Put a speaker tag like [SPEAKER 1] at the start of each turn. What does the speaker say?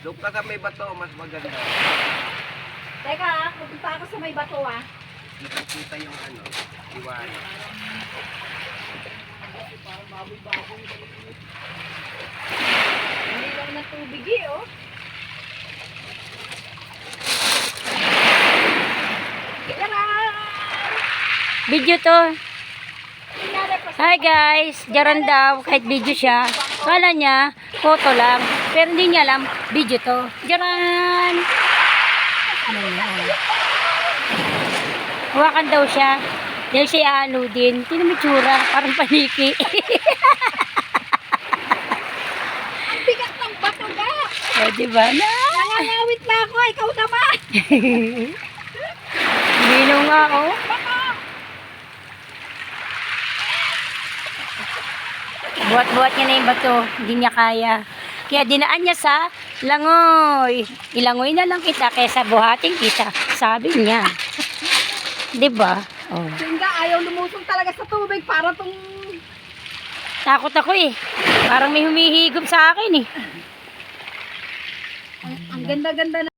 [SPEAKER 1] Doon ka sa may bato, mas maganda.
[SPEAKER 2] Teka, pupunta ako sa may bato ah.
[SPEAKER 1] Kita yung ano, iwan.
[SPEAKER 2] Hindi lang na tubig eh, oh.
[SPEAKER 3] Video to. Hi guys, jaran daw kahit video siya. Kala niya photo lang, pero hindi niya alam video to. Jaran. Hawakan daw siya. Dahil siya ano din. Tingnan mo tsura, parang paniki.
[SPEAKER 2] Ang bigat ng bato ga.
[SPEAKER 3] O, diba na?
[SPEAKER 2] Nangangawit na ako, ikaw naman.
[SPEAKER 3] Lino nga ako. Buhat-buhat niya na yung bato. Hindi niya kaya. Kaya dinaan niya sa langoy. Ilangoy na lang kita kaysa buhatin kita. Sabi niya. Diba? Oh.
[SPEAKER 2] Singa, ayaw lumusong talaga sa tubig para tong...
[SPEAKER 3] Takot ako eh. Parang may humihigop sa akin eh.
[SPEAKER 2] Ang ganda-ganda na.